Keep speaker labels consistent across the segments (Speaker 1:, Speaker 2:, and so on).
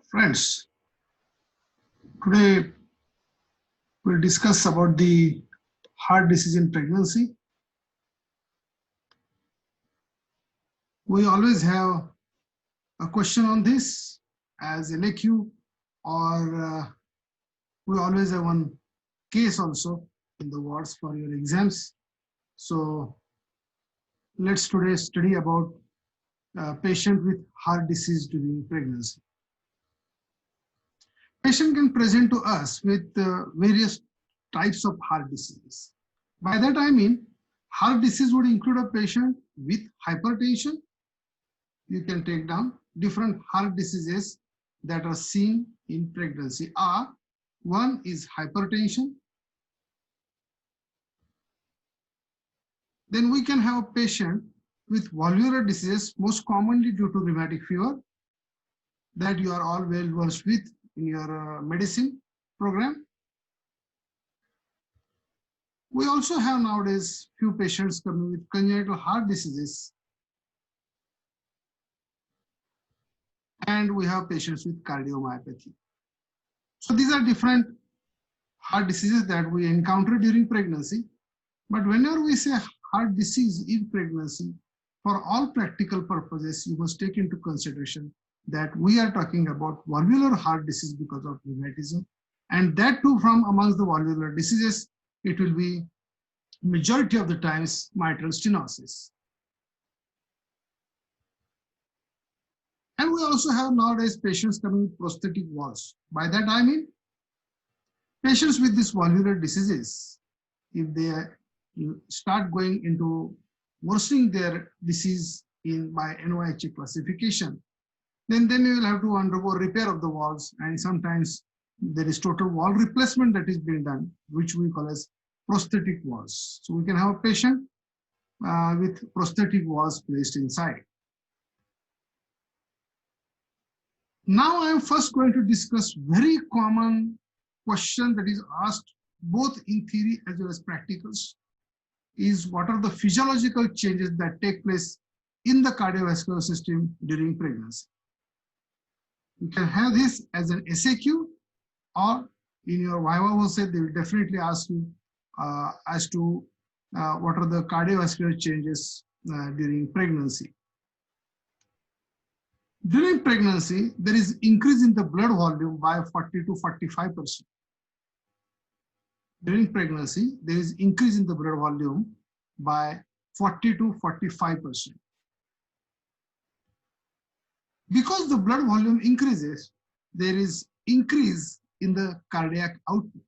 Speaker 1: Friends, today we'll discuss about the heart disease in pregnancy. We always have a question on this as LAQ, or we always have one case also in the wards for your exams. So let's today study about a patient with heart disease during pregnancy. Patient can present to us with various types of heart diseases. By that I mean heart disease would include a patient with hypertension. You can take down different heart diseases that are seen in pregnancy. One is hypertension. Then we can have a patient with valvular disease, most commonly due to rheumatic fever, that you are all well versed with in your medicine program. We also have nowadays few patients coming with congenital heart diseases, and we have patients with cardiomyopathy. So these are different heart diseases that we encounter during pregnancy. But whenever we say heart disease in pregnancy, for all practical purposes, you must take into consideration that we are talking about valvular heart disease because of rheumatism. And that too, from amongst the valvular diseases, it will be majority of the times mitral stenosis. And we also have nowadays patients coming with prosthetic valves. By that I mean patients with these valvular diseases, if they start going into worsening their disease by NYHA classification, then you will have to undergo repair of the valves, and sometimes there is total valve replacement that is being done, which we call as prosthetic valves. So we can have a patient with prosthetic valves placed inside. Now I am first going to discuss very common question that is asked both in theory as well as practicals, is what are the physiological changes that take place in the cardiovascular system during pregnancy. You can have this as an SAQ, or in your Viva essay, they will definitely ask you as to what are the cardiovascular changes during pregnancy. During pregnancy, there is increase in the blood volume by 40 to 45%. During pregnancy, there is increase in the blood volume by 40 to 45%. Because the blood volume increases, there is increase in the cardiac output.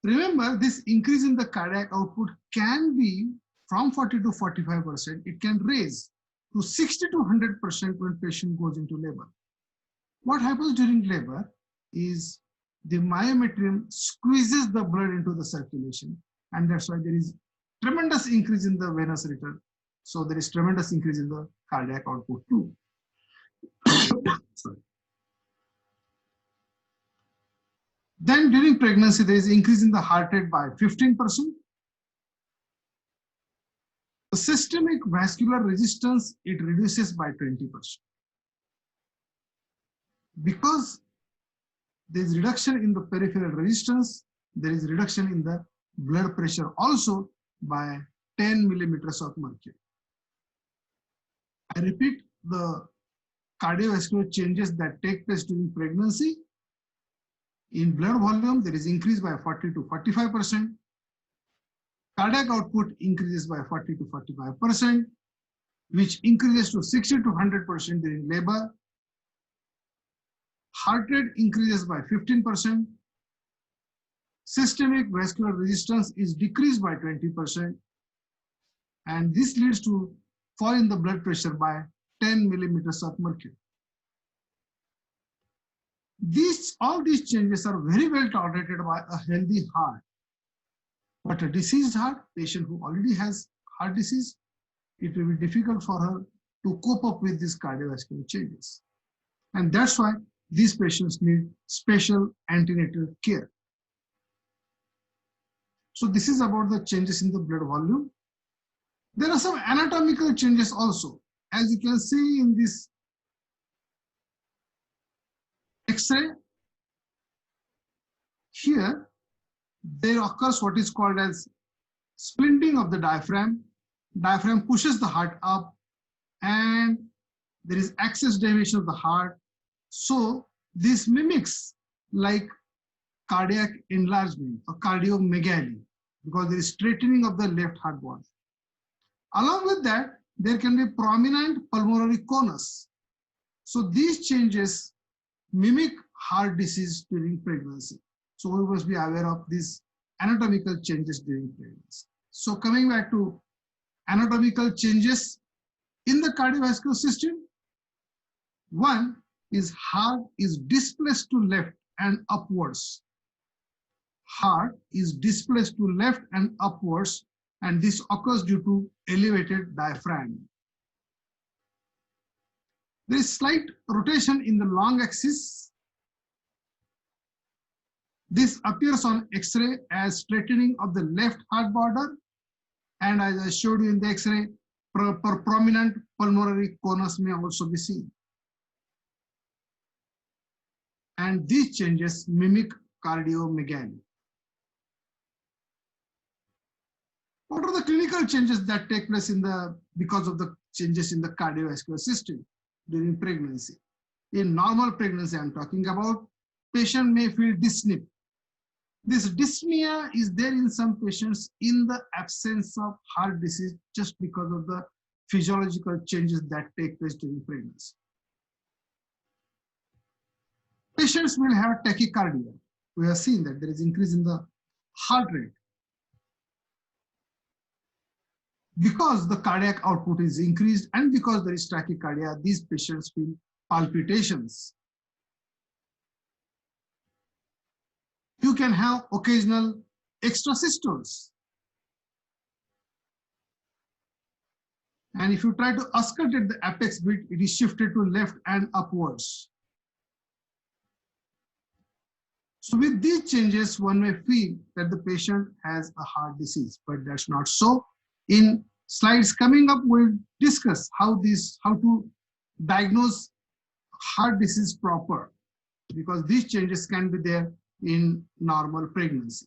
Speaker 1: Remember, this increase in the cardiac output can be from 40 to 45%. It can raise to 60 to 100% when patient goes into labor. What happens during labor is the myometrium squeezes the blood into the circulation, and that's why there is tremendous increase in the venous return. So there is tremendous increase in the cardiac output too. Sorry. Then during pregnancy, there is increase in the heart rate by 15%. The systemic vascular resistance, it reduces by 20%. Because there is reduction in the peripheral resistance, there is reduction in the blood pressure also by 10 millimeters of mercury. I repeat, the cardiovascular changes that take place during pregnancy. In blood volume, there is increase by 40 to 45%. Cardiac output increases by 40 to 45%, which increases to 60 to 100% during labor. Heart rate increases by 15%. Systemic vascular resistance is decreased by 20%. And this leads to fall in the blood pressure by 10 millimeters of mercury. All these changes are very well tolerated by a healthy heart. But a diseased heart, patient who already has heart disease, it will be difficult for her to cope up with these cardiovascular changes. And that's why these patients need special antenatal care. So this is about the changes in the blood volume. There are some anatomical changes also. As you can see in this X-ray, here there occurs what is called as splinting of the diaphragm. Diaphragm pushes the heart up and there is axis deviation of the heart. So this mimics like cardiac enlargement or cardiomegaly because there is straightening of the left heart wall. Along with that, there can be prominent pulmonary conus. So these changes mimic heart disease during pregnancy. So we must be aware of these anatomical changes during pregnancy. So coming back to anatomical changes in the cardiovascular system, one is heart is displaced to left and upwards. Heart is displaced to left and upwards, and this occurs due to elevated diaphragm. There is slight rotation in the long axis. This appears on X-ray as straightening of the left heart border, and as I showed you in the X-ray, prominent pulmonary conus may also be seen. And these changes mimic cardiomegaly. What are the clinical changes that take place because of the changes in the cardiovascular system during pregnancy? In normal pregnancy, I'm talking about, patient may feel dyspnea. This dyspnea is there in some patients in the absence of heart disease just because of the physiological changes that take place during pregnancy. Patients will have tachycardia. We have seen that there is increase in the heart rate. Because the cardiac output is increased and because there is tachycardia, these patients feel palpitations. You can have occasional extrasystoles. And if you try to auscultate the apex bit, it is shifted to left and upwards. So with these changes, one may feel that the patient has a heart disease, but that's not so. In slides coming up, we'll discuss how to diagnose heart disease proper, because these changes can be there in normal pregnancy.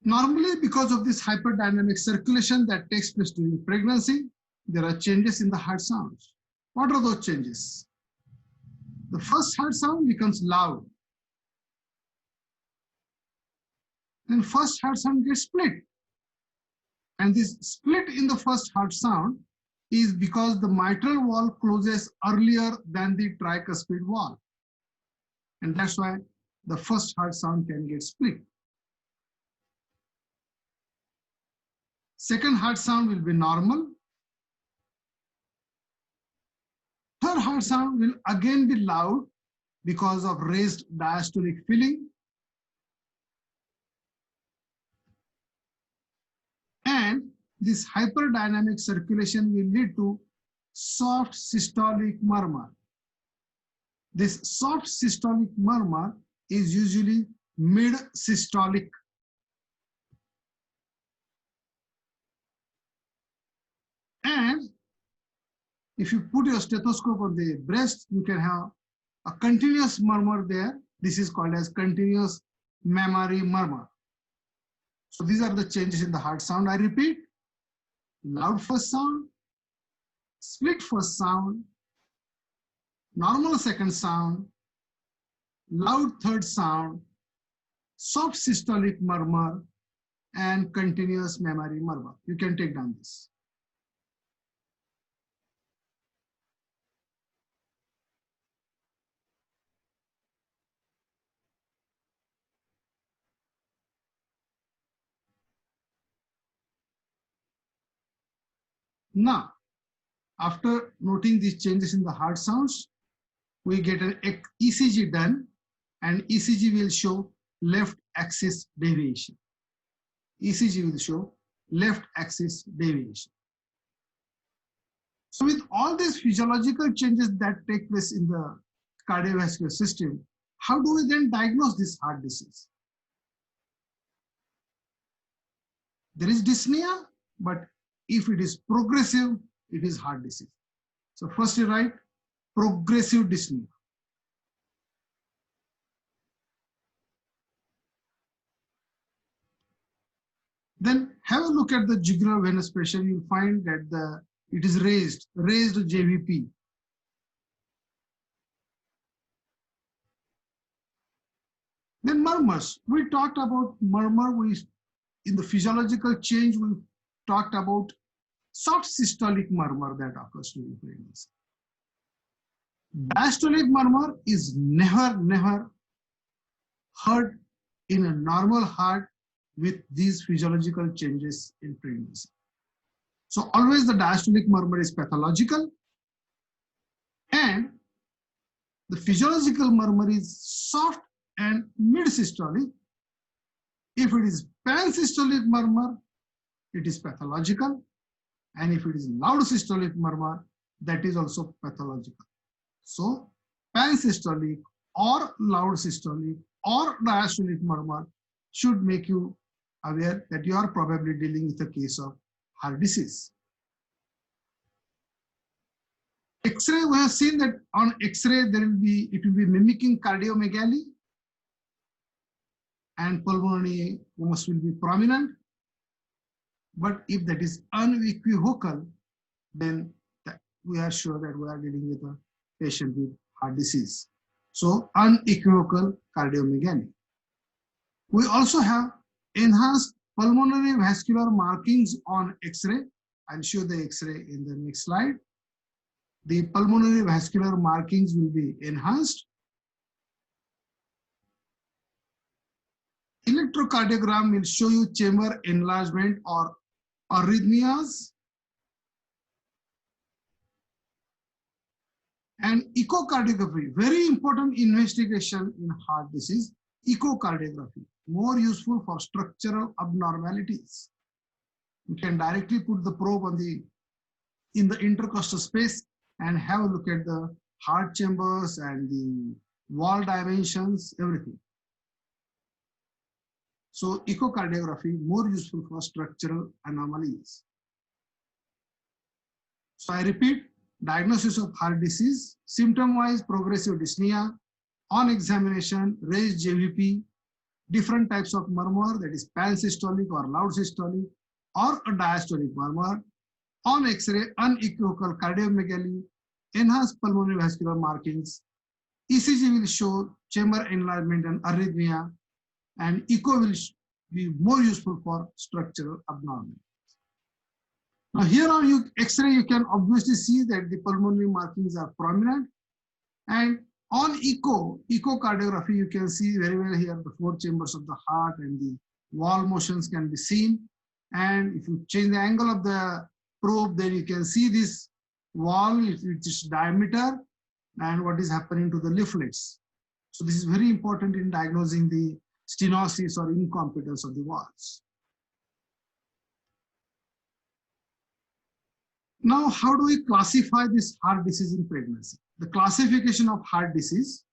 Speaker 1: Normally, because of this hyperdynamic circulation that takes place during pregnancy, there are changes in the heart sounds. What are those changes? The first heart sound becomes loud. Then first heart sound gets split. And this split in the first heart sound is because the mitral wall closes earlier than the tricuspid wall. And that's why the first heart sound can get split. Second heart sound will be normal. Third heart sound will again be loud because of raised diastolic filling. And this hyperdynamic circulation will lead to soft systolic murmur. This soft systolic murmur is usually mid-systolic. And if you put your stethoscope on the breast, you can have a continuous murmur there. This is called as continuous mammary murmur. So these are the changes in the heart sound. I repeat, loud first sound, split first sound, normal second sound, loud third sound, soft systolic murmur, and continuous mammary murmur. You can take down this. Now, after noting these changes in the heart sounds, we get an ECG done, and ECG will show left axis deviation. ECG will show left axis deviation. So with all these physiological changes that take place in the cardiovascular system, how do we then diagnose this heart disease? There is dyspnea, but if it is progressive, it is heart disease. So first you write progressive dyspnea. Then have a look at the jugular venous pressure. You'll find that it is raised JVP. Then murmurs. We talked about murmur. In the physiological change, we talked about soft systolic murmur that occurs during pregnancy. Diastolic murmur is never heard in a normal heart with these physiological changes in pregnancy. So always the diastolic murmur is pathological, and the physiological murmur is soft and mid-systolic. If it is pansystolic murmur, it is pathological, and if it is loud systolic murmur, that is also pathological. So pansystolic or loud systolic or diastolic murmur should make you aware that you are probably dealing with a case of heart disease. X-ray, we have seen that on X-ray it will be mimicking cardiomegaly, and pulmonary almost will be prominent. But if that is unequivocal, then we are sure that we are dealing with a patient with heart disease. So unequivocal cardiomegaly. We also have enhanced pulmonary vascular markings on X-ray. I'll show the X-ray in the next slide. The pulmonary vascular markings will be enhanced. Electrocardiogram will show you chamber enlargement or arrhythmias. And echocardiography, very important investigation in heart disease. Echocardiography, more useful for structural abnormalities. You can directly put the probe in the intercostal space and have a look at the heart chambers and the wall dimensions, everything. So echocardiography, more useful for structural anomalies. So I repeat, diagnosis of heart disease, symptom-wise progressive dyspnea, on examination, raised JVP, different types of murmur, that is pansystolic or loud systolic, or a diastolic murmur, on X-ray, unequivocal cardiomegaly, enhanced pulmonary vascular markings, ECG will show chamber enlargement and arrhythmia, and echo will be more useful for structural abnormalities. Now here on X-ray, you can obviously see that the pulmonary markings are prominent, and on echocardiography, you can see very well here the four chambers of the heart and the wall motions can be seen. And if you change the angle of the probe, then you can see this wall, its diameter, and what is happening to the leaflets. So this is very important in diagnosing the stenosis or incompetence of the walls. Now, how do we classify this heart disease in pregnancy? The classification of heart disease,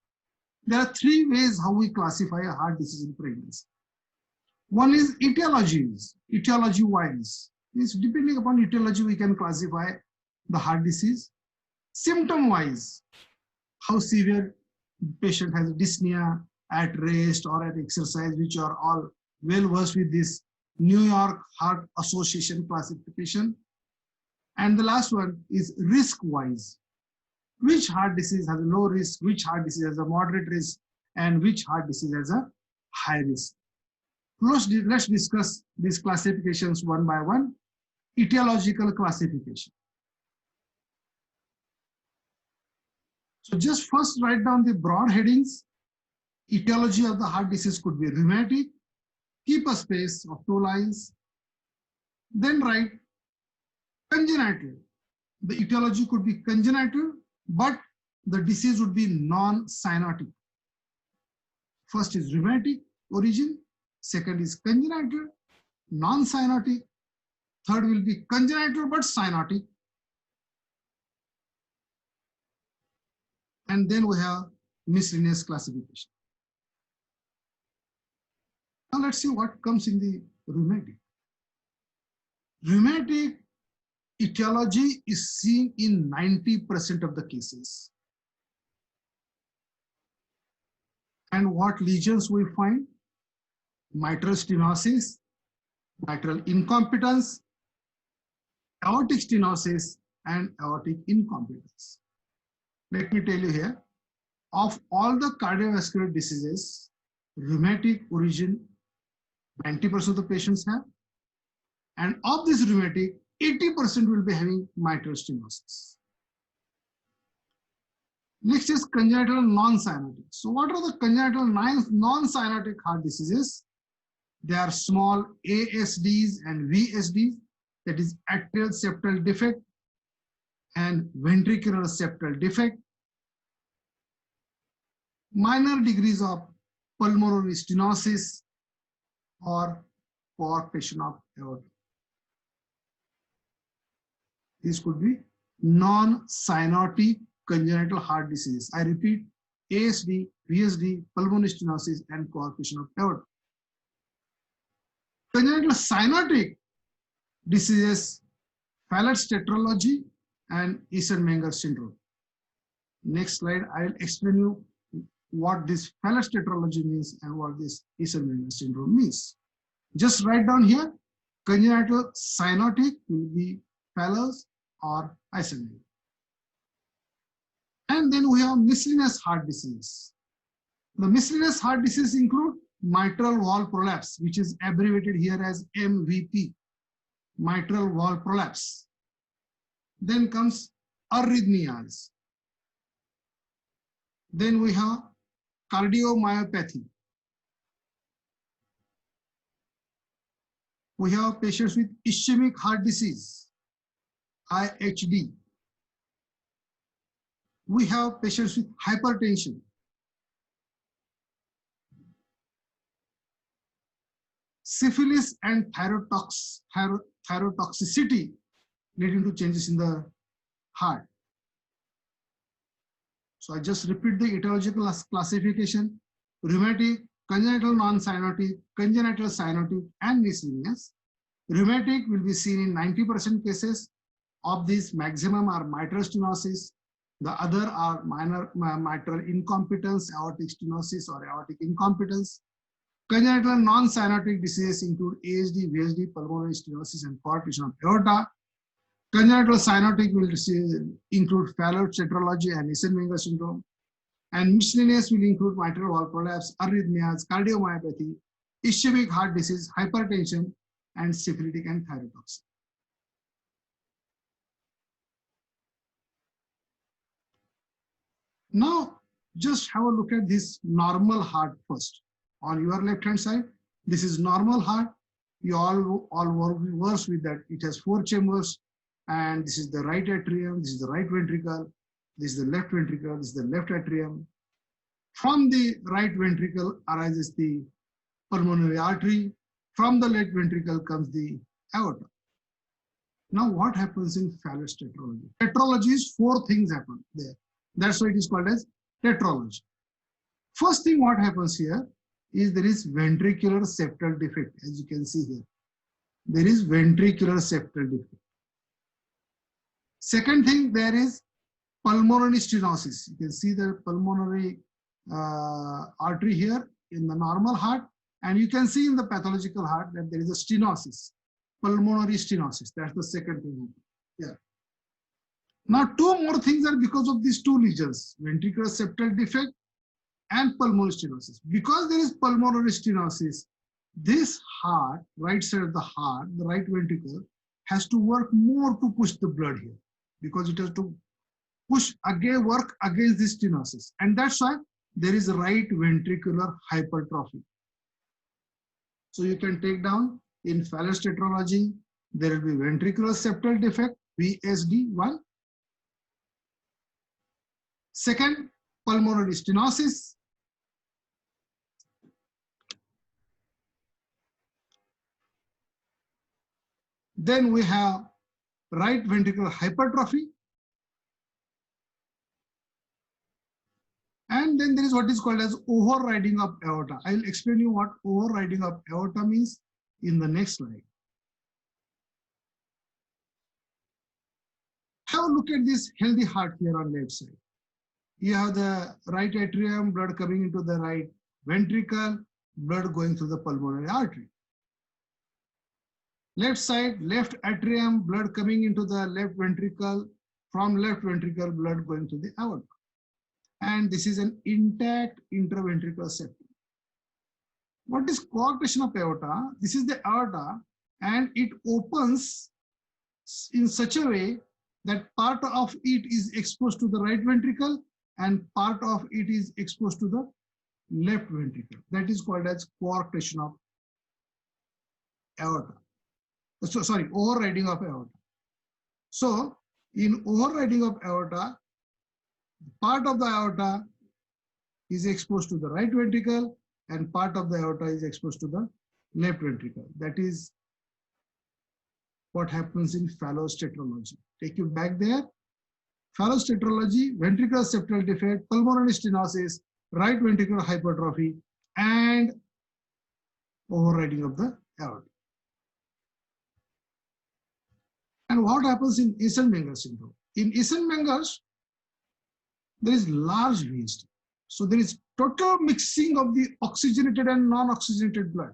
Speaker 1: there are three ways how we classify a heart disease in pregnancy. One is etiology-wise. It's depending upon etiology, we can classify the heart disease. Symptom-wise, how severe patient has dyspnea at rest or at exercise, which are all well versed with this New York Heart Association classification. And the last one is risk-wise. Which heart disease has a low risk, which heart disease has a moderate risk, and which heart disease has a high risk. Let's discuss these classifications one by one. Etiological classification. So just first write down the broad headings. Etiology of the heart disease could be rheumatic. Keep a space of 2 lines. Then write congenital. The etiology could be congenital, but the disease would be non-cyanotic. First is rheumatic origin, second is congenital, non-cyanotic, third will be congenital but cyanotic, and then we have miscellaneous classification. Now let's see what comes in the rheumatic. Rheumatic etiology is seen in 90% of the cases. And what lesions we find? Mitral stenosis, mitral incompetence, aortic stenosis, and aortic incompetence. Let me tell you here, of all the cardiovascular diseases, rheumatic origin 90% of the patients have, and of this rheumatic, 80% will be having mitral stenosis. Next is congenital non-cyanotic. So what are the congenital non-cyanotic heart diseases? They are small ASDs and VSDs, that is atrial septal defect and ventricular septal defect. Minor degrees of pulmonary stenosis or coarctation of aorta. These could be non-cyanotic congenital heart diseases. I repeat, ASD, VSD, pulmonary stenosis, and coarctation of aorta. Congenital cyanotic diseases, Fallot's tetralogy and Eisenmenger syndrome. Next slide, I'll explain you what this Fallot's tetralogy means and what this Eisenmenger syndrome means. Just write down here, congenital cyanotic will be Fallot's or Eisenmenger. And then we have miscellaneous heart disease. The miscellaneous heart disease include mitral valve prolapse, which is abbreviated here as MVP, mitral valve prolapse. Then comes arrhythmias. Then we have cardiomyopathy. We have patients with ischemic heart disease, IHD. We have patients with hypertension. Syphilis and thyrotoxicity leading to changes in the heart. So I just repeat the etiological classification: rheumatic, congenital non-cyanotic, congenital cyanotic, and miscellaneous. Rheumatic will be seen in 90% cases. Of these, maximum are mitral stenosis. The other are minor mitral incompetence, aortic stenosis, or aortic incompetence. Congenital non-cyanotic diseases include ASD, VSD, pulmonary stenosis, and coarctation of aorta. Congenital cyanotic will include Fallot's tetralogy and Eisenmenger syndrome. And miscellaneous will include mitral valve prolapse, arrhythmias, cardiomyopathy, ischemic heart disease, hypertension, and syphilitic and thyrotoxic. Now, just have a look at this normal heart first. On your left-hand side, this is normal heart. You all work with that. It has 4 chambers, and this is the right atrium, this is the right ventricle, this is the left ventricle, this is the left atrium. From the right ventricle arises the pulmonary artery. From the left ventricle comes the aorta. Now, what happens in Fallot's tetralogy? Tetralogy is 4 things happen there. That's why it is called as tetralogy. First thing what happens here is there is ventricular septal defect, as you can see here. There is ventricular septal defect. Second thing, there is pulmonary stenosis. You can see the pulmonary artery here in the normal heart, and you can see in the pathological heart that there is a stenosis, pulmonary stenosis. That's the second thing. Yeah. Now, 2 more things are because of these 2 lesions, ventricular septal defect and pulmonary stenosis. Because there is pulmonary stenosis, this heart, right side of the heart, the right ventricle, has to work more to push the blood here, because it has to push again, work against this stenosis. And that's why there is a right ventricular hypertrophy. So you can take down in Fallot's tetralogy, there will be ventricular septal defect, VSD1. Second, pulmonary stenosis. Then we have right ventricular hypertrophy. And then there is what is called as overriding of aorta. I will explain you what overriding of aorta means in the next slide. Have a look at this healthy heart here on left side. You have the right atrium, blood coming into the right ventricle, blood going through the pulmonary artery. Left side, left atrium, blood coming into the left ventricle, from left ventricle, blood going to the aorta. And this is an intact intraventricular septum. What is coarctation of aorta? This is the aorta, and it opens in such a way that part of it is exposed to the right ventricle and part of it is exposed to the left ventricle. That is called as coarctation of aorta. So, sorry, overriding of aorta. So, in overriding of aorta, part of the aorta is exposed to the right ventricle and part of the aorta is exposed to the left ventricle. That is what happens in phallostetrology. Take you back there. Phallostetrology, ventricular septal defect, pulmonary stenosis, right ventricular hypertrophy, and overriding of the aorta. And what happens in Eisenmenger syndrome? In Eisenmenger's, there is large VSD. So there is total mixing of the oxygenated and non-oxygenated blood.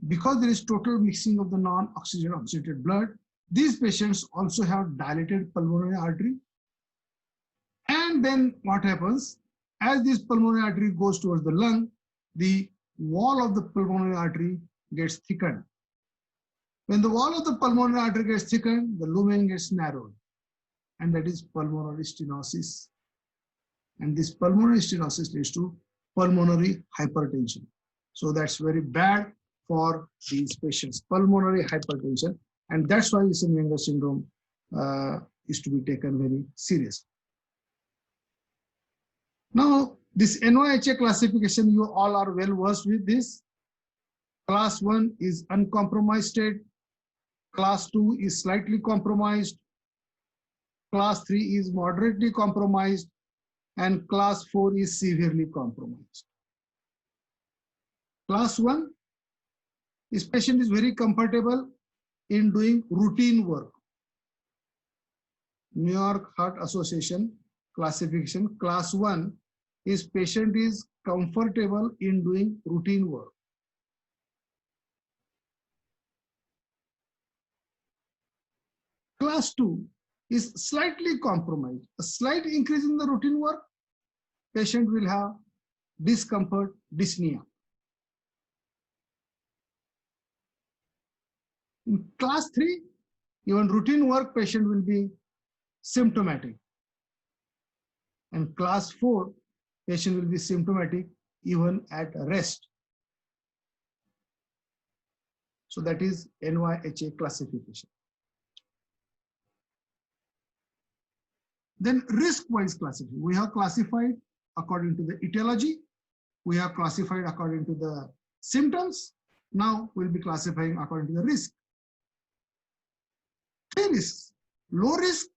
Speaker 1: Because there is total mixing of the non-oxygenated blood, these patients also have dilated pulmonary artery. And then what happens? As this pulmonary artery goes towards the lung, the wall of the pulmonary artery gets thickened. When the wall of the pulmonary artery gets thickened, the lumen gets narrowed, and that is pulmonary stenosis. And this pulmonary stenosis leads to pulmonary hypertension. So that's very bad for these patients, pulmonary hypertension, and that's why Eisenmenger syndrome is to be taken very seriously. Now, this NYHA classification, you all are well versed with this. Class 1 is uncompromised state. Class 2 is slightly compromised. Class 3 is moderately compromised. And class 4 is severely compromised. Class 1, this patient is very comfortable in doing routine work. New York Heart Association classification, class 1 is patient is comfortable in doing routine work. Class 2 is slightly compromised. A slight increase in the routine work, patient will have discomfort, dyspnea. In class 3, even routine work, patient will be symptomatic. And class 4, patient will be symptomatic even at rest. So that is NYHA classification. Then risk-wise classification. We have classified according to the etiology. We have classified according to the symptoms. Now we'll be classifying according to the risk. 3 risks: low risk,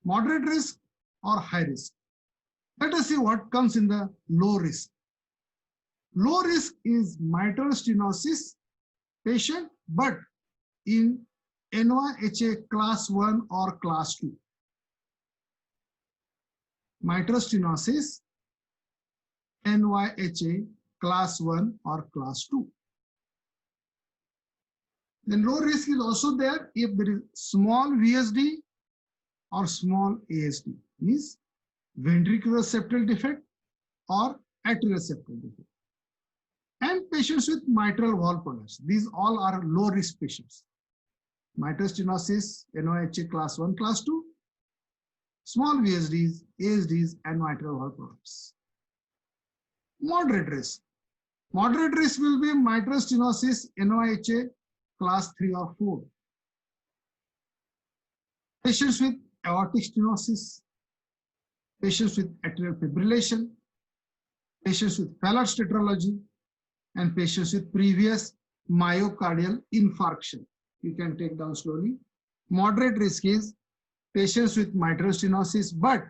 Speaker 1: moderate risk, or high risk. Let us see what comes in the low risk. Low risk is mitral stenosis patient, but in NYHA class 1 or class 2. Mitral stenosis, NYHA class 1 or class 2. Then low risk is also there if there is small VSD or small ASD, means ventricular septal defect or atrial septal defect. And patients with mitral valve prolapse. These all are low risk patients. Mitral stenosis, NYHA class 1, class 2, small VSDs, ASDs, and mitral valve prolapse. Moderate risk. Moderate risk will be mitral stenosis, NYHA class 3 or 4. Patients with aortic stenosis, patients with atrial fibrillation, patients with Fallot's tetralogy, and patients with previous myocardial infarction. You can take down slowly. Moderate risk is patients with mitral stenosis, but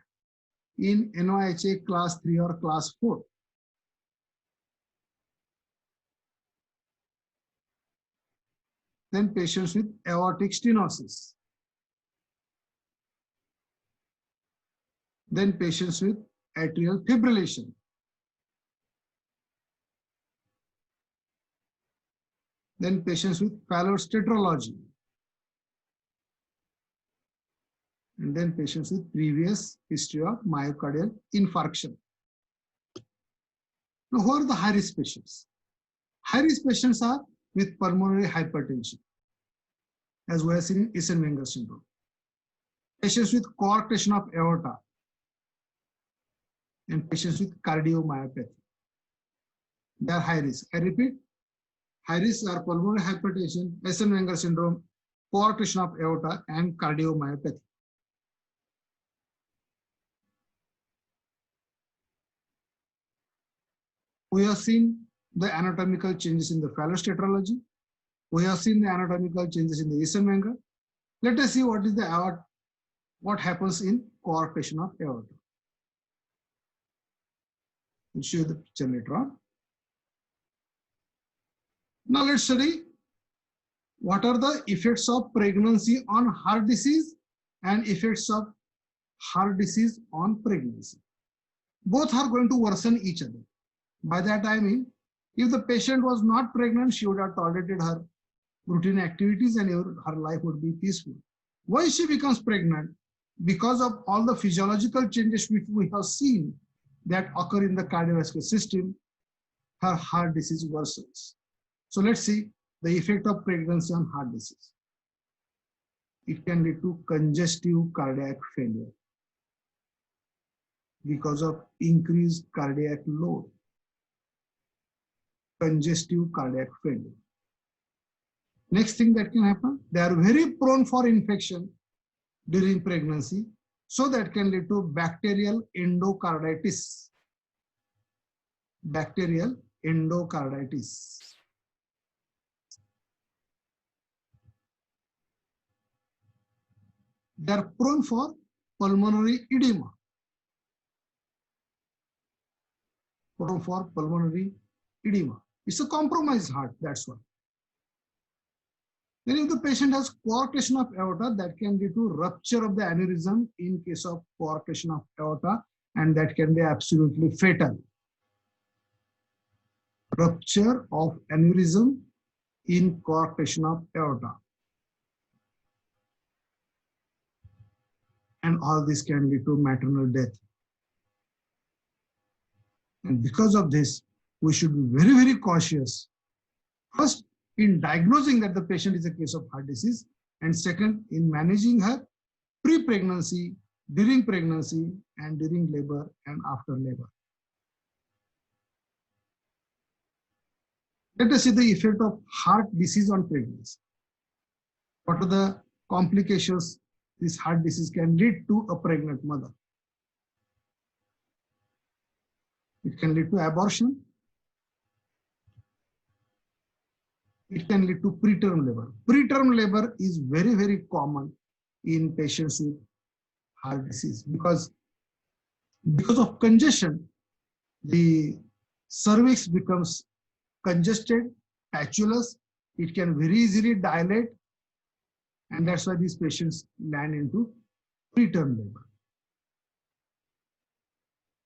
Speaker 1: in NYHA class 3 or class 4. Then patients with aortic stenosis. Then patients with atrial fibrillation. Then patients with Fallot's tetralogy. And then patients with previous history of myocardial infarction. Now, who are the high-risk patients? High-risk patients are with pulmonary hypertension, as we have seen in Eisenmenger syndrome. Patients with coarctation of aorta, and patients with cardiomyopathy. They are high risk. I repeat, high risk are pulmonary hypertension, Eisenmenger syndrome, coarctation of aorta, and cardiomyopathy. We have seen the anatomical changes in the Fallot's tetralogy. We have seen the anatomical changes in the Eisenmenger. Let us see what is the aorta, what happens in coarctation of aorta. I'll show you the picture later on. Now let's study what are the effects of pregnancy on heart disease and effects of heart disease on pregnancy. Both are going to worsen each other. By that I mean, if the patient was not pregnant, she would have tolerated her routine activities and her life would be peaceful. Why she becomes pregnant? Because of all the physiological changes which we have seen that occur in the cardiovascular system, her heart disease worsens. So let's see the effect of pregnancy on heart disease. It can lead to congestive cardiac failure because of increased cardiac load. Congestive cardiac failure. Next thing that can happen, they are very prone for infection during pregnancy, so that can lead to bacterial endocarditis. Bacterial endocarditis. They are prone for pulmonary edema. Prone for pulmonary edema. It's a compromised heart, that's why. Then if the patient has coarctation of aorta, that can lead to rupture of the aneurysm in case of coarctation of aorta, and that can be absolutely fatal. Rupture of aneurysm in coarctation of aorta. And all this can lead to maternal death. And because of this, we should be very, very cautious. First, in diagnosing that the patient is a case of heart disease, and second, in managing her pre-pregnancy, during pregnancy, and during labor and after labor. Let us see the effect of heart disease on pregnancy. What are the complications this heart disease can lead to a pregnant mother? It can lead to abortion. It can lead to preterm labor. Preterm labor is very, very common in patients with heart disease because of congestion, the cervix becomes congested, patulous, it can very easily dilate, and that's why these patients land into preterm labor.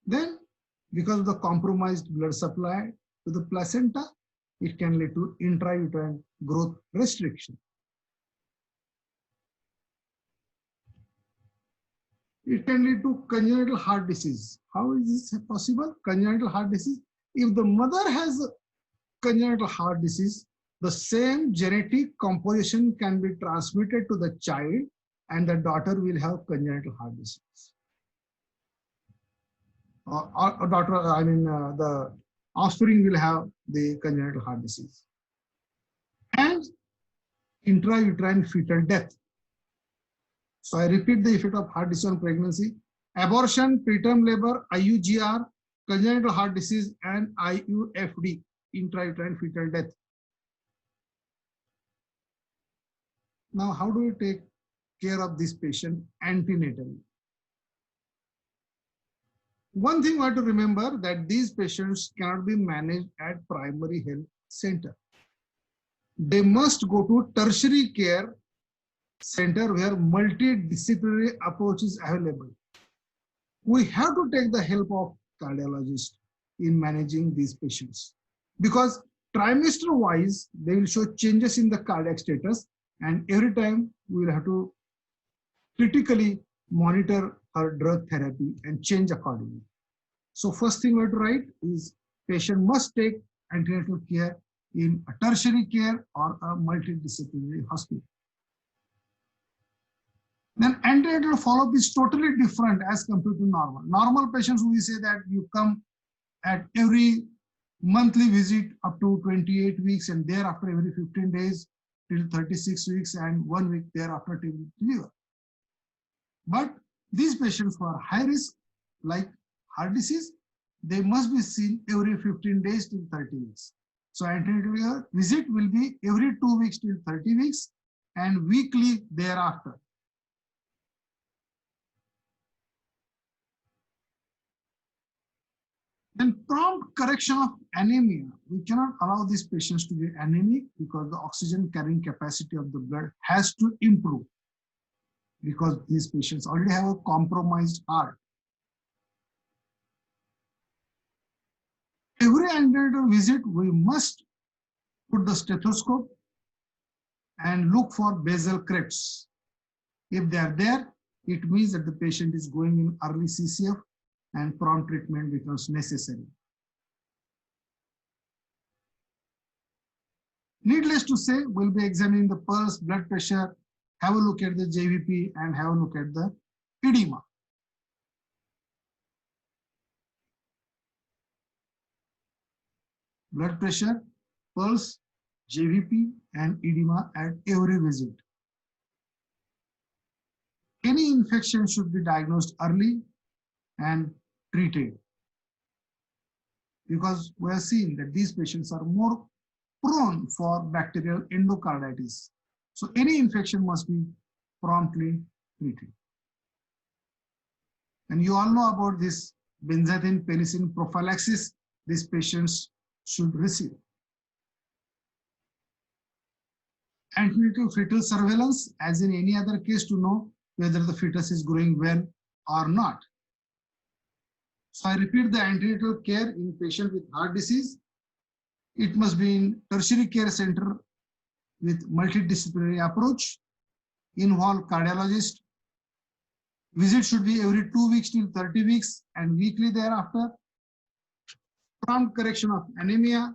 Speaker 1: Then, because of the compromised blood supply to the placenta, it can lead to intrauterine growth restriction. It can lead to congenital heart disease. How is this possible? Congenital heart disease. If the mother has congenital heart disease, the same genetic composition can be transmitted to the child, and the daughter will have congenital heart disease. The offspring will have the congenital heart disease. And intrauterine fetal death. So I repeat the effect of heart disease on pregnancy: abortion, preterm labor, IUGR, congenital heart disease, and IUFD, intrauterine fetal death. Now, how do we take care of this patient antenatally? One thing we have to remember that these patients cannot be managed at primary health center. They must go to tertiary care center where multidisciplinary approach is available. we have to take the help of cardiologist in managing these patients, because trimester wise they will show changes in the cardiac status, and every time we will have to critically monitor her drug therapy and change accordingly. So first thing we have to write is patient must take antenatal care in a tertiary care or a multidisciplinary hospital. Then antenatal follow-up is totally different as compared to normal. Normal patients, we say that you come at every monthly visit up to 28 weeks, and thereafter every 15 days till 36 weeks, and 1 week thereafter till deliver. But these patients who are high risk, like heart disease, they must be seen every 15 days till 30 weeks. So antenatal visit will be every 2 weeks till 30 weeks and weekly thereafter. Then prompt correction of anemia. We cannot allow these patients to be anemic because the oxygen carrying capacity of the blood has to improve, because these patients already have a compromised heart. Every antenatal visit, we must put the stethoscope and look for basal crests. If they are there, it means that the patient is going in early CCF and prompt treatment becomes necessary. Needless to say, we'll be examining the pulse, blood pressure, have a look at the JVP, and have a look at the edema. Blood pressure, pulse, JVP, and edema at every visit. Any infection should be diagnosed early and treated, because we have seen that these patients are more prone for bacterial endocarditis. So any infection must be promptly treated. And you all know about this benzathine penicillin prophylaxis these patients should receive. Antenatal fetal surveillance, as in any other case, to know whether the fetus is growing well or not. So I repeat, the antenatal care in patient with heart disease, it must be in tertiary care center with multidisciplinary approach, involve cardiologist. Visit should be every 2 weeks till 30 weeks and weekly thereafter. Prompt correction of anemia.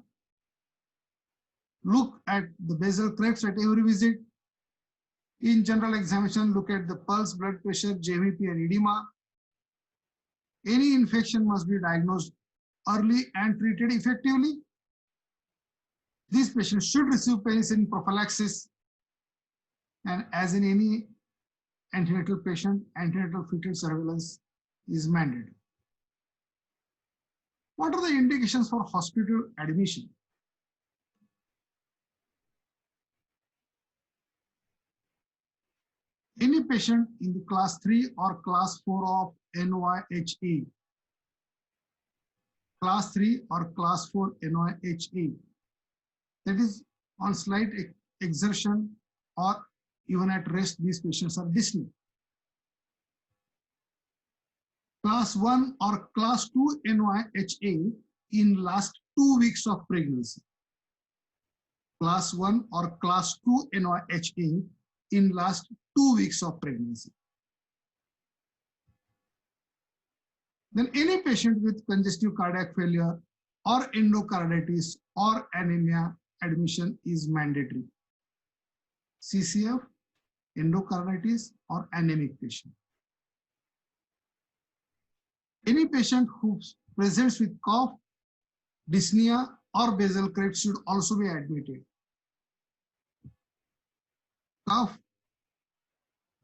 Speaker 1: Look at the basal crests at every visit. In general examination, look at the pulse, blood pressure, JVP, and edema. Any infection must be diagnosed early and treated effectively. These patients should receive penicillin prophylaxis, and as in any antenatal patient, antenatal fetal surveillance is mandated. What are the indications for hospital admission? Any patient in the class 3 or class 4 of NYHE, class 3 or class 4 NYHE, that is on slight exertion or even at rest, these patients are dyspneic. Class 1 or class 2 NYHA in last 2 weeks of pregnancy. Class 1 or class 2 NYHA in last 2 weeks of pregnancy. Then any patient with congestive cardiac failure or endocarditis or anemia, admission is mandatory. CCF, endocarditis, or anemic patient. Any patient who presents with cough, dyspnea, or basal crest should also be admitted. Cough,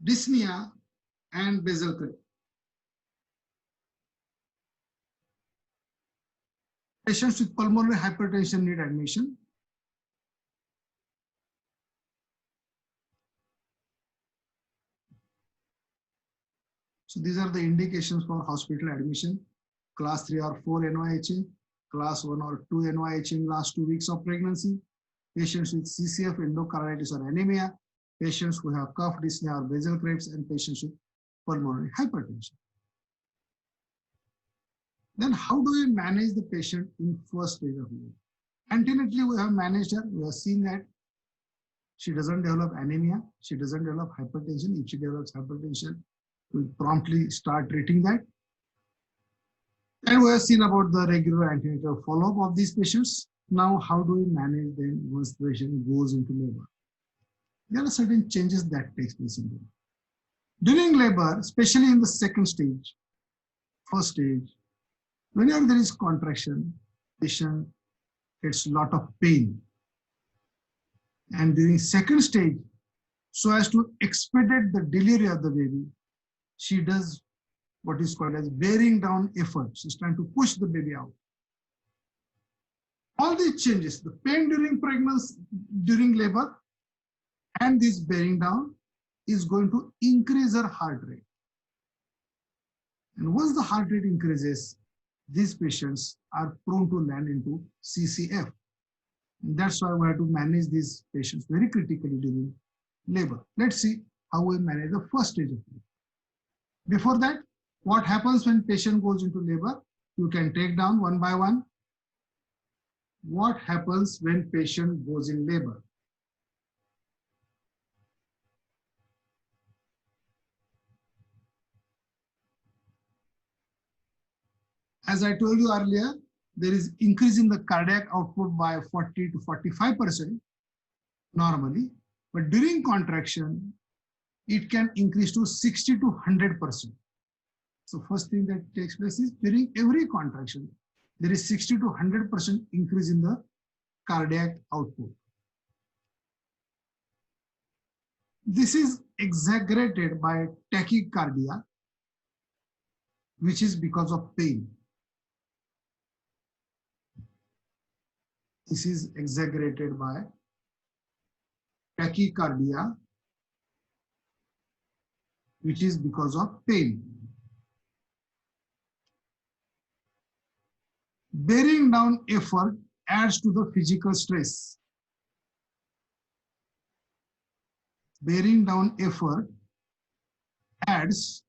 Speaker 1: dyspnea, and basal crest. Patients with pulmonary hypertension need admission. So these are the indications for hospital admission. Class 3 or 4 NYHA, class 1 or 2 NYHA in last 2 weeks of pregnancy, patients with CCF, endocarditis, or anemia, patients who have cough, dyspnea, or basal crest, and patients with pulmonary hypertension. Then how do we manage the patient in first stage of labor? Antenatally, we have managed her. We have seen that she doesn't develop anemia. She doesn't develop hypertension. If she develops hypertension, we promptly start treating that. And we have seen about the regular antenatal follow-up of these patients. Now, how do we manage them once the patient goes into labor? There are certain changes that takes place in labor. During labor, especially in the second stage, first stage, whenever there is contraction, patient gets a lot of pain. And during second stage, so as to expedite the delivery of the baby, she does what is called as bearing down effort. She's trying to push the baby out. All these changes, the pain during pregnancy, during labor, and this bearing down is going to increase her heart rate. And once the heart rate increases, these patients are prone to land into CCF. And that's why we have to manage these patients very critically during labor. Let's see how we manage the first stage of labor. Before that, what happens when patient goes into labor? You can take down one by one. What happens when patient goes in labor? As I told you earlier, there is increase in the cardiac output by 40 to 45% normally, but during contraction, it can increase to 60 to 100%. So first thing that takes place is during every contraction, there is 60 to 100% increase in the cardiac output. This is exaggerated by tachycardia, which is because of pain. This is exaggerated by tachycardia, which is because of pain. Bearing down effort adds to the physical stress. Bearing down effort adds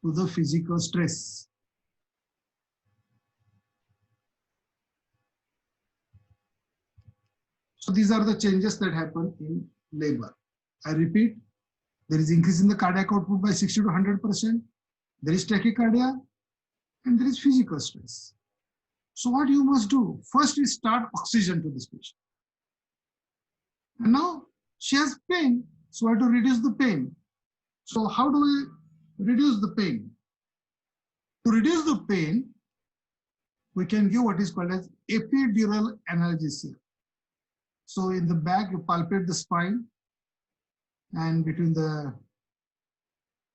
Speaker 1: to the physical stress. So these are the changes that happen in labor. I repeat, there is increase in the cardiac output by 60 to 100%. There is tachycardia and there is physical stress. So what you must do, first is start oxygen to this patient. And now she has pain, so I have to reduce the pain. So how do we reduce the pain? To reduce the pain, we can give what is called as epidural analgesia. So in the back, you palpate the spine and between the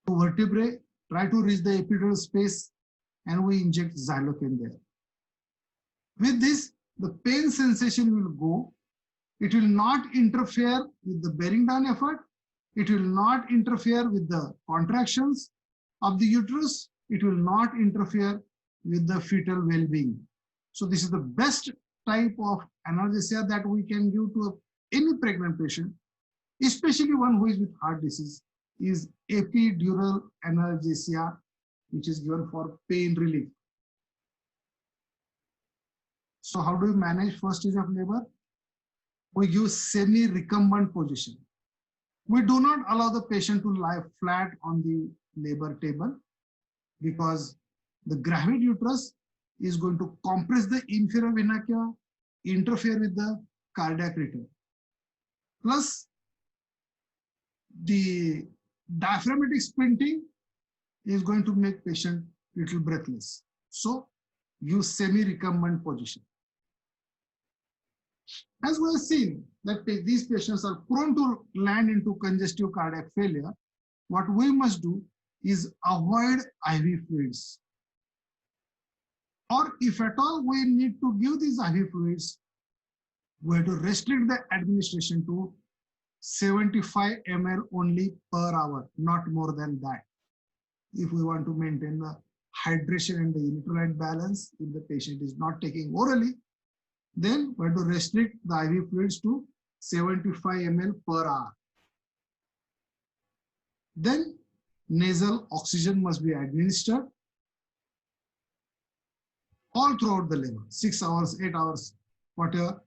Speaker 1: two vertebrae, try to reach the epidural space and we inject xylocaine there. With this, the pain sensation will go. It will not interfere with the bearing down effort. It will not interfere with the contractions of the uterus. It will not interfere with the fetal well-being. So this is the best type of analgesia that we can give to any pregnant patient, especially one who is with heart disease, is epidural analgesia, which is given for pain relief. So how do we manage first stage of labor? We give semi-recumbent position. We do not allow the patient to lie flat on the labor table because the gravid uterus is going to compress the inferior vena cava, interfere with the cardiac rhythm. Plus, the diaphragmatic splinting is going to make patient little breathless. So, use semi-recumbent position. As we have seen that these patients are prone to land into congestive cardiac failure, what we must do is avoid IV fluids. Or if at all we need to give these IV fluids, we have to restrict the administration to 75 ml only per hour, not more than that. If we want to maintain the hydration and the electrolyte balance, if the patient is not taking orally, then we have to restrict the IV fluids to 75 ml per hour. Then nasal oxygen must be administered. all throughout the labor, 6 hours, 8 hours, whatever.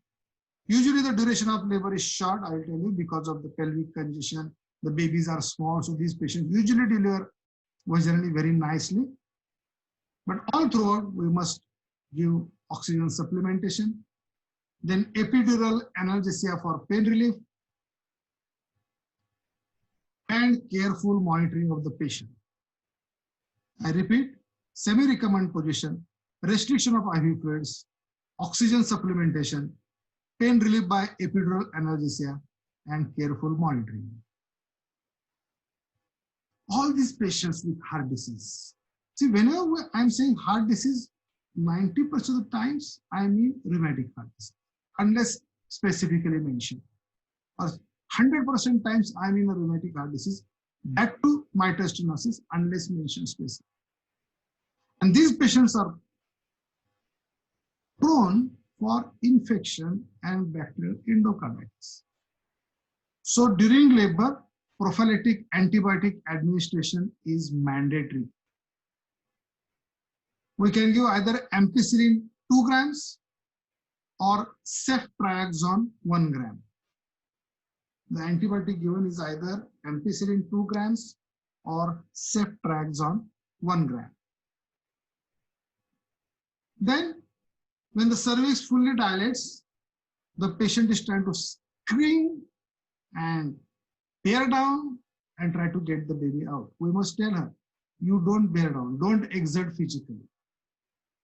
Speaker 1: Usually the duration of labor is short, I will tell you, because of the pelvic congestion. The babies are small, so these patients usually deliver vaginally very nicely. But all throughout, we must give oxygen supplementation. Then epidural analgesia for pain relief and careful monitoring of the patient. I repeat, semi-recumbent position, restriction of IV fluids, oxygen supplementation, pain relief by epidural analgesia, and careful monitoring. All these patients with heart disease. See, whenever I'm saying heart disease, 90% of the times I mean rheumatic heart disease, unless specifically mentioned. Or 100% times I mean a rheumatic heart disease, that too mitral stenosis, unless mentioned specifically. And these patients are prone for infection and bacterial endocarditis. So during labor, prophylactic antibiotic administration is mandatory. We can give either ampicillin 2 grams or ceftriaxone 1 gram. The antibiotic given is either ampicillin 2 grams or ceftriaxone 1 gram. Then, when the cervix fully dilates, the patient is trying to scream and bear down and try to get the baby out. We must tell her, you don't bear down, don't exert physically.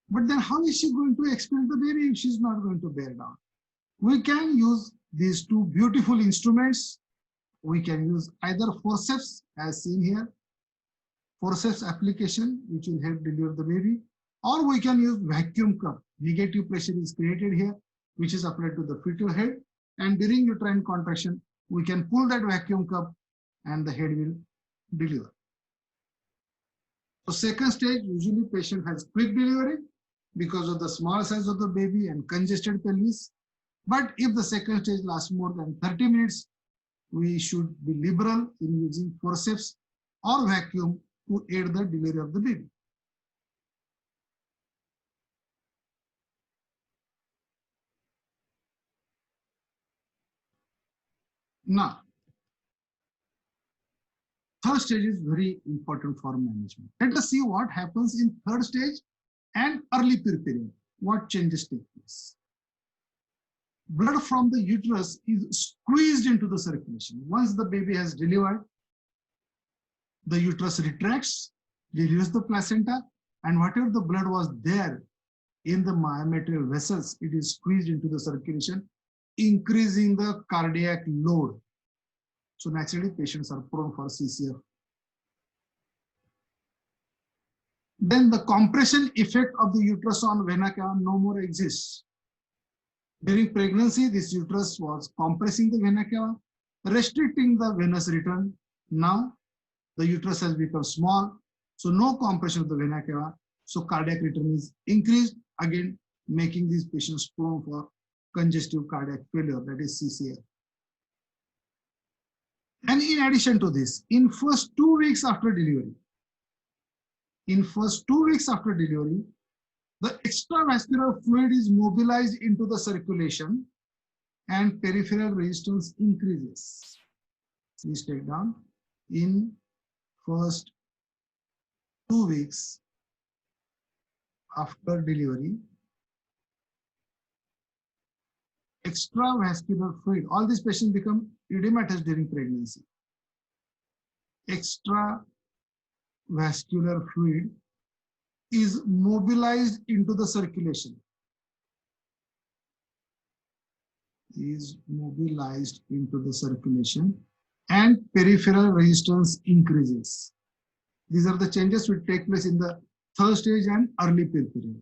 Speaker 1: But then how is she going to expel the baby if she's not going to bear down? We can use these two beautiful instruments. We can use either forceps as seen here, forceps application which will help deliver the baby, or we can use vacuum cup. Negative pressure is created here, which is applied to the fetal head, and during uterine contraction, we can pull that vacuum cup and the head will deliver. So second stage, usually patient has quick delivery because of the small size of the baby and congested pelvis. But if the second stage lasts more than 30 minutes, we should be liberal in using forceps or vacuum to aid the delivery of the baby. Now, third stage is very important for management. Let us see what happens in third stage and early period. What changes take place? Blood from the uterus is squeezed into the circulation. Once the baby has delivered, the uterus retracts, releases the placenta, and whatever the blood was there in the myometrial vessels, it is squeezed into the circulation, increasing the cardiac load. So naturally, patients are prone for CCF. Then the compression effect of the uterus on vena cava no more exists. During pregnancy, this uterus was compressing the vena cava, restricting the venous return. Now, the uterus has become small, so no compression of the vena cava, so cardiac return is increased, again making these patients prone for congestive cardiac failure, that is CCF. And in addition to this, in first 2 weeks after delivery, the extravascular fluid is mobilized into the circulation and peripheral resistance increases. Please take down. In first 2 weeks after delivery, extravascular fluid, all these patients become edematous during pregnancy. Extravascular fluid is mobilized into the circulation. And peripheral resistance increases. These are the changes which take place in the third stage and early period.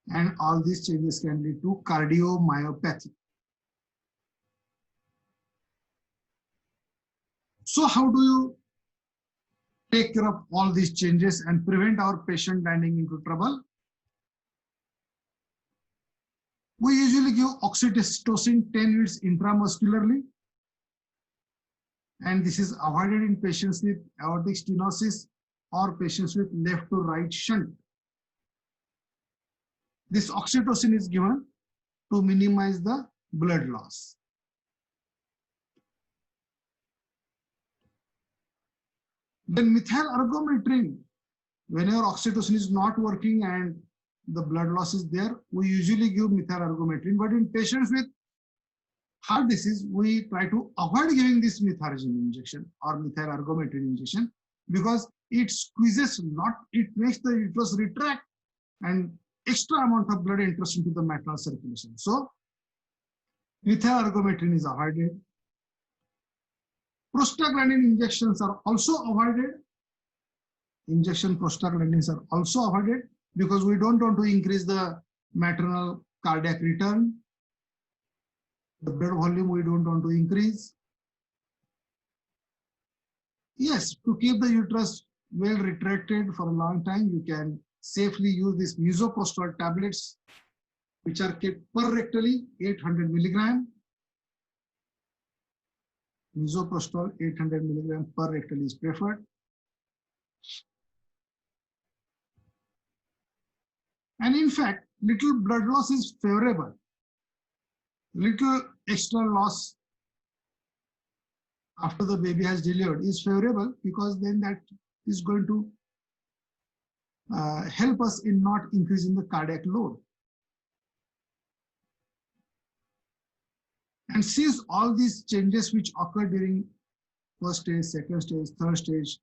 Speaker 1: And all these changes can lead to cardiomyopathy. So how do you take care of all these changes and prevent our patient landing into trouble? We usually give oxytocin 10 units intramuscularly, and this is avoided in patients with aortic stenosis or patients with left to right shunt. This oxytocin is given to minimize the blood loss. Then methyl ergometrin, whenever oxytocin is not working and the blood loss is there, we usually give methyl ergometrin. But in patients with heart disease, we try to avoid giving this metharizine injection or methyl ergometrin injection because it squeezes lot, it makes the uterus retract and extra amount of blood enters into the maternal circulation. So methyl ergometrin is avoided. Prostaglandin injections are also avoided. Injection prostaglandins are also avoided because we don't want to increase the maternal cardiac return. The blood volume we don't want to increase. Yes, to keep the uterus well retracted for a long time, you can safely use these misoprostol tablets, which are kept per rectally, 800 milligram. Misoprostol 800 milligram per rectally is preferred. And in fact, little blood loss is favorable. Little extra loss after the baby has delivered is favorable because then that is going to help us in not increasing the cardiac load. And since all these changes which occur during first stage, second stage, third stage,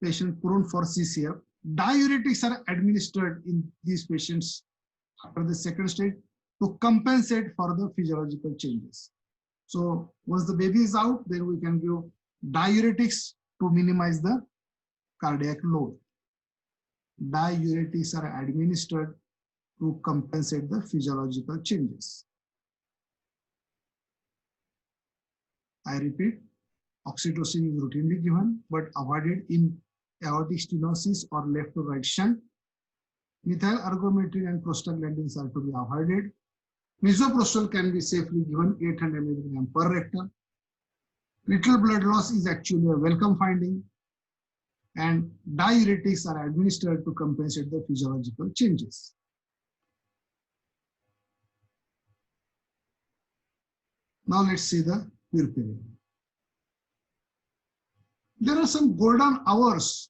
Speaker 1: patient prone for CCF, diuretics are administered in these patients after the second stage to compensate for the physiological changes. So once the baby is out, then we can give diuretics to minimize the cardiac load. Diuretics are administered to compensate the physiological changes. I repeat, oxytocin is routinely given but avoided in aortic stenosis or left to right shunt. Methyl ergometrin and prostaglandins are to be avoided. Misoprostol can be safely given 800 milligram per rectal. Little blood loss is actually a welcome finding, and diuretics are administered to compensate the physiological changes. Now let's see the puerperium. There are some golden hours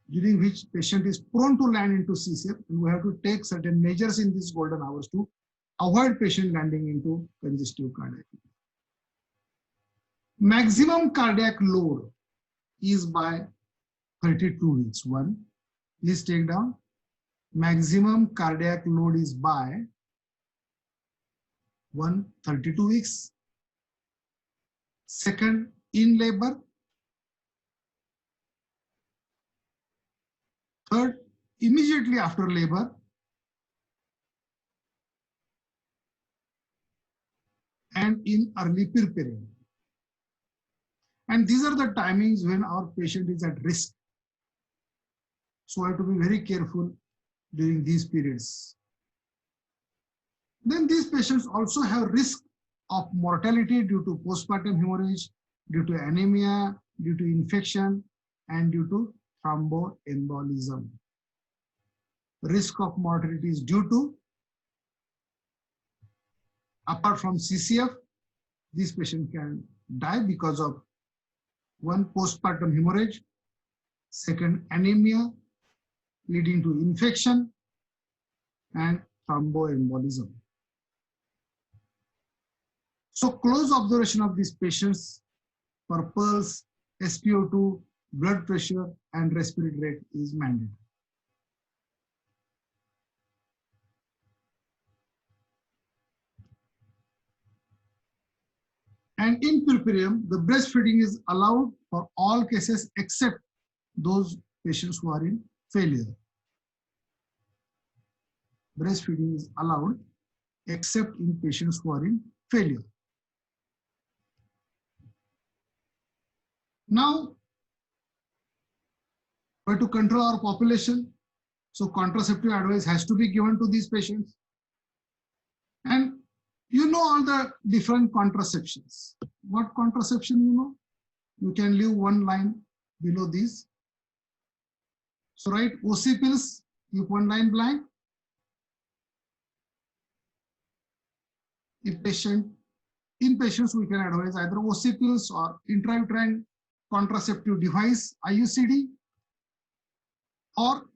Speaker 1: during which patient is prone to land into CCF, and we have to take certain measures in these golden hours to avoid patient landing into congestive cardiac. Maximum cardiac load is by 32 weeks. One, please take down. Maximum cardiac load is by 32 weeks. Second, in labor. Third, immediately after labor. And in early puerperium. And these are the timings when our patient is at risk. So I have to be very careful during these periods. Then these patients also have risk of mortality due to postpartum hemorrhage, due to anemia, due to infection, and due to thromboembolism. Risk of mortality is due to, apart from CCF, this patient can die because of one, postpartum hemorrhage, second, anemia leading to infection, and thromboembolism. So close observation of these patients for pulse, SpO2, blood pressure, and respiratory rate is mandatory. And in puerperium, the breastfeeding is allowed for all cases except those patients who are in failure. Breastfeeding is allowed except in patients who are in failure. Now, we have to control our population. So contraceptive advice has to be given to these patients. And you know all the different contraceptions. What contraception you know? You can leave one line below these. So write OC pills Keep one line blank. If in patients, we can advise either OC pills or intrauterine contraceptive device, IUCD, or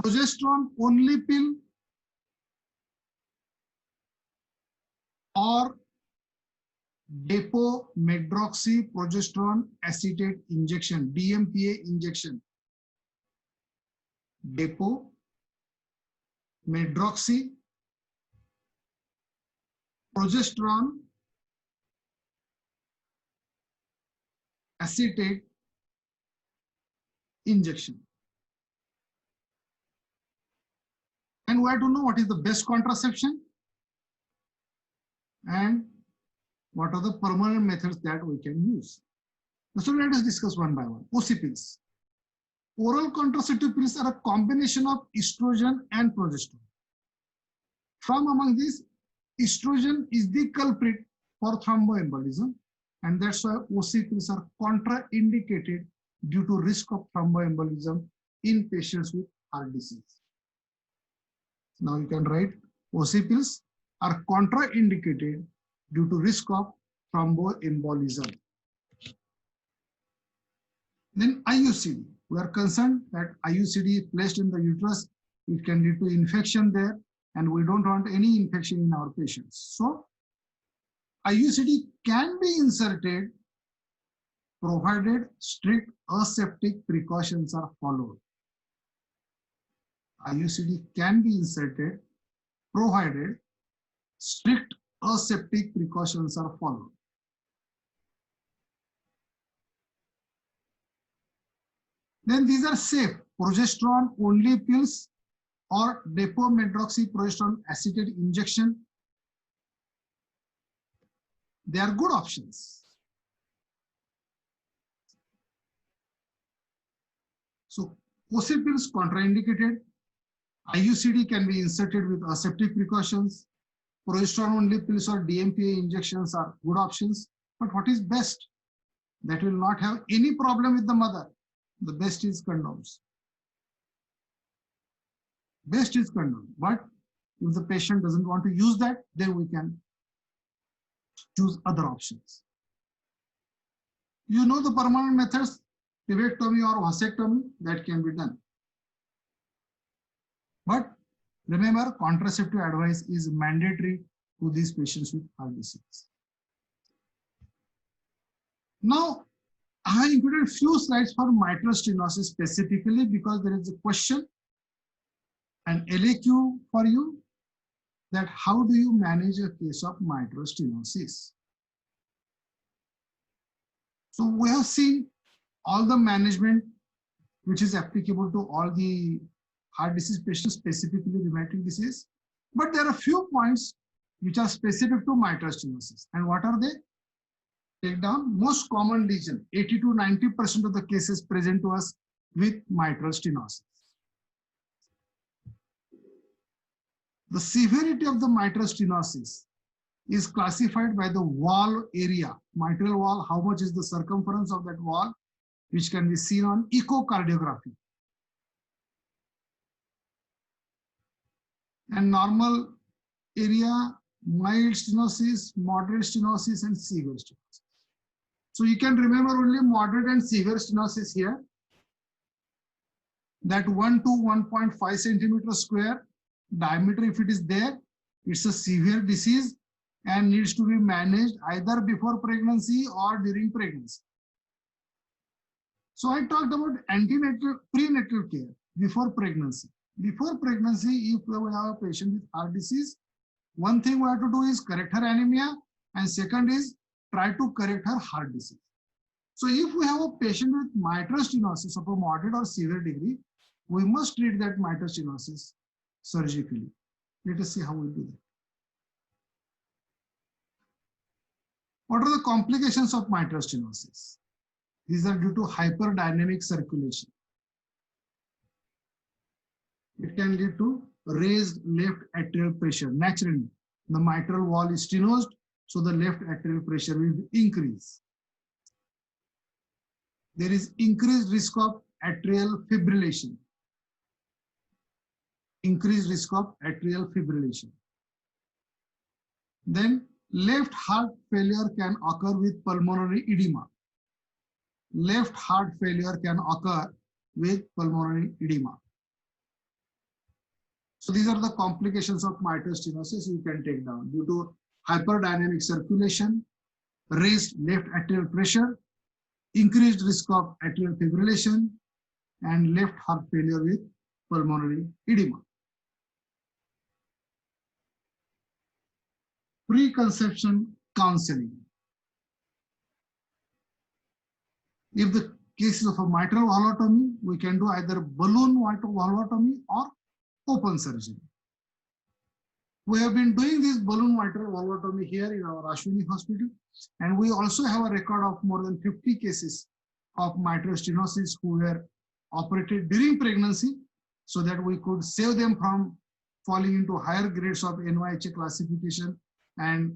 Speaker 1: progesterone only pill, or depomedroxyprogesterone acetate injection, DMPA injection. Depomedroxyprogesterone acetate injection. And we have to know what is the best contraception and what are the permanent methods that we can use. So let us discuss one by one. OC pills. Oral contraceptive pills are a combination of estrogen and progesterone. From among these, estrogen is the culprit for thromboembolism, and that's why OC pills are contraindicated due to risk of thromboembolism in patients with heart disease. Now you can write OC pills are contraindicated due to risk of thromboembolism. Then IUCD. We are concerned that IUCD placed in the uterus, it can lead to infection there, and we don't want any infection in our patients. So IUCD can be inserted provided strict aseptic precautions are followed. IUCD can be inserted provided strict aseptic precautions are followed. Then these are safe progesterone only pills or depomedroxyprogesterone acetate injection. They are good options. So OC pills contraindicated. IUCD can be inserted with aseptic precautions. Progesterone only pills or DMPA injections are good options. But what is best? That will not have any problem with the mother. The best is condoms. Best is condom. But if the patient doesn't want to use that, then we can choose other options. You know the permanent methods, pivectomy or vasectomy, that can be done. But remember, contraceptive advice is mandatory to these patients with heart disease. Now, I included few slides for mitral stenosis specifically because there is a question, an LAQ for you, that how do you manage a case of mitral stenosis? So we have seen all the management which is applicable to all the heart disease patients, specifically rheumatic disease. But there are a few points which are specific to mitral stenosis. And what are they? Take down most common lesion, 80 to 90% of the cases present to us with mitral stenosis. The severity of the mitral stenosis is classified by the wall area, mitral wall, how much is the circumference of that wall, which can be seen on echocardiography. And normal area, mild stenosis, moderate stenosis, and severe stenosis. So you can remember only moderate and severe stenosis here. That 1 to 1.5 centimeter square diameter, if it is there, it's a severe disease and needs to be managed either before pregnancy or during pregnancy. So I talked about antenatal, prenatal care before pregnancy. Before pregnancy, if we have a patient with heart disease, one thing we have to do is correct her anemia, and second is try to correct her heart disease. So if we have a patient with mitral stenosis of a moderate or severe degree, we must treat that mitral stenosis surgically. Let us see how we do that. What are the complications of mitral stenosis? These are due to hyperdynamic circulation. It can lead to raised left atrial pressure. Naturally, the mitral wall is stenosed, so the left atrial pressure will increase. There is increased risk of atrial fibrillation. increased risk of atrial fibrillation. Then left heart failure can occur with pulmonary edema. Left heart failure can occur with pulmonary edema. So these are the complications of mitral stenosis you can take down due to hyperdynamic circulation, raised left atrial pressure, increased risk of atrial fibrillation, and left heart failure with pulmonary edema. Preconception counseling. If the cases of a mitral valvotomy, we can do either balloon valvotomy or open surgery. We have been doing this balloon mitral valvotomy here in our Ashwini Hospital, and we also have a record of more than 50 cases of mitral stenosis who were operated during pregnancy so that we could save them from falling into higher grades of NYHA classification, and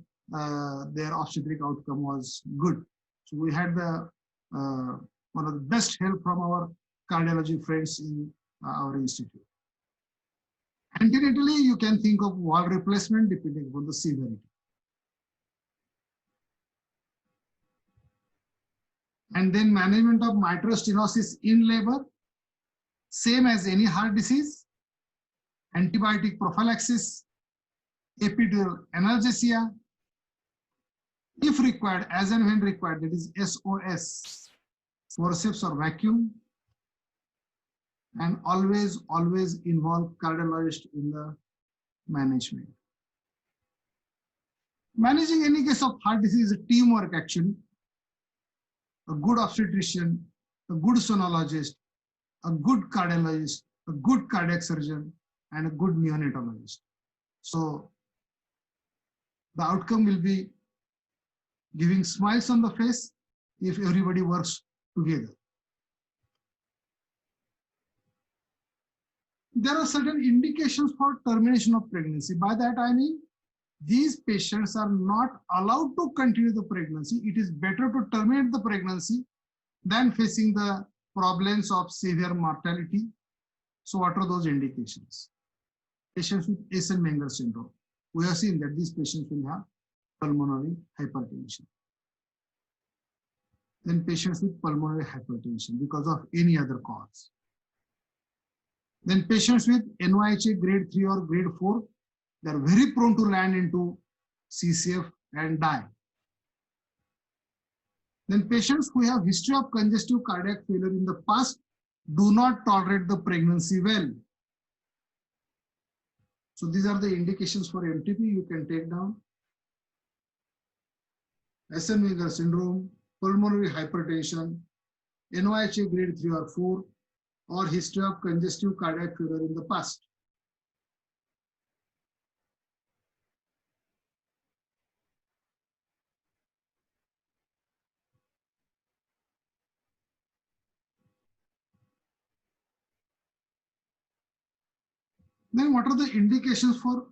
Speaker 1: their obstetric outcome was good. So we had the one of the best help from our cardiology friends in our institute. Antenatally, you can think of valve replacement depending on the severity. And then management of mitral stenosis in labor, same as any heart disease, antibiotic prophylaxis, epidural analgesia, if required, as and when required, that is SOS, forceps or vacuum, and always involve cardiologist in the management. Managing any case of heart disease is a teamwork actually. A good obstetrician, a good sonologist, a good cardiologist, a good cardiac surgeon, and a good neonatologist. So the outcome will be giving smiles on the face if everybody works together. There are certain indications for termination of pregnancy. By that I mean, these patients are not allowed to continue the pregnancy. It is better to terminate the pregnancy than facing the problems of severe mortality. So what are those indications? Patients with Eisenmenger syndrome. We have seen that these patients will have pulmonary hypertension. Then patients with pulmonary hypertension because of any other cause. Then patients with NYHA grade 3 or grade 4, they are very prone to land into CCF and die. Then patients who have history of congestive cardiac failure in the past do not tolerate the pregnancy well. So these are the indications for MTP you can take down. Eisenmenger syndrome, pulmonary hypertension, NYHA grade 3 or 4, or history of congestive cardiac failure in the past. Then what are the indications for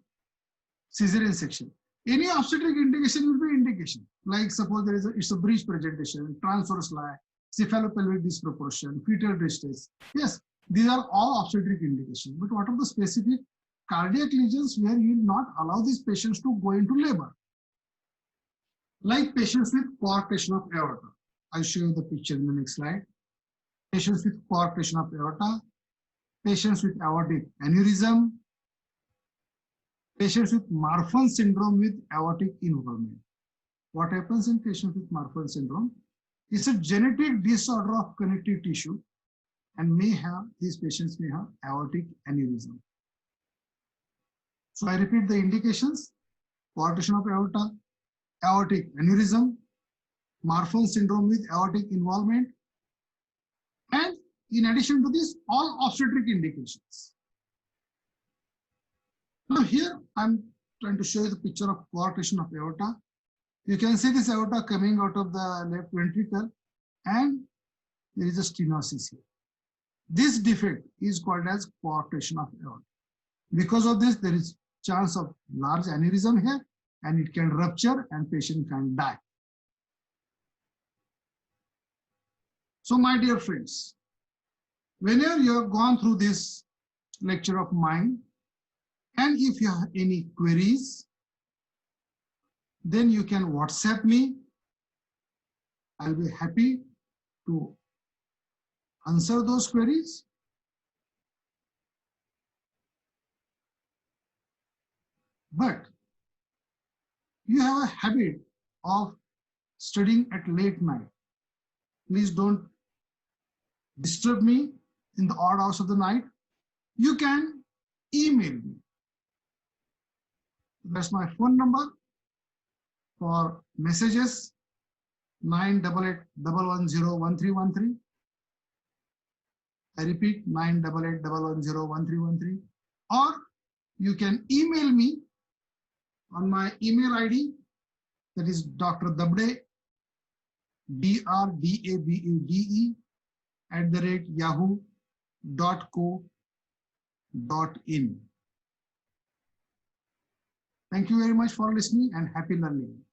Speaker 1: cesarean section? Any obstetric indication will be indication. Like suppose there is it's a breech presentation, transverse lie, cephalopelvic disproportion, fetal distress. Yes, these are all obstetric indications. But what are the specific cardiac lesions where you will not allow these patients to go into labor? Like patients with coarctation of aorta. I'll show you the picture in the next slide. Patients with coarctation of aorta, patients with aortic aneurysm, patients with Marfan syndrome with aortic involvement. What happens in patients with Marfan syndrome? It's a genetic disorder of connective tissue, and these patients may have aortic aneurysm. So I repeat the indications: coarctation of aorta, aortic aneurysm, Marfan syndrome with aortic involvement, and in addition to this, all obstetric indications. Now here I'm trying to show you the picture of coarctation of aorta. You can see this aorta coming out of the left ventricle, and there is a stenosis here. This defect is called as coarctation of aorta. Because of this, there is chance of large aneurysm here, and it can rupture and patient can die. So my dear friends, whenever you have gone through this lecture of mine, And if you have any queries, then you can WhatsApp me. I'll be happy to answer those queries. But you have a habit of studying at late night. Please don't disturb me in the odd hours of the night. You can email me. That's my phone number for messages, 988-110-1313. I repeat, 988-110-1313. Or you can email me on my email ID, that is Dr. Dabde, DRDABADE @yahoo.co.in. Thank you very much for listening and happy learning.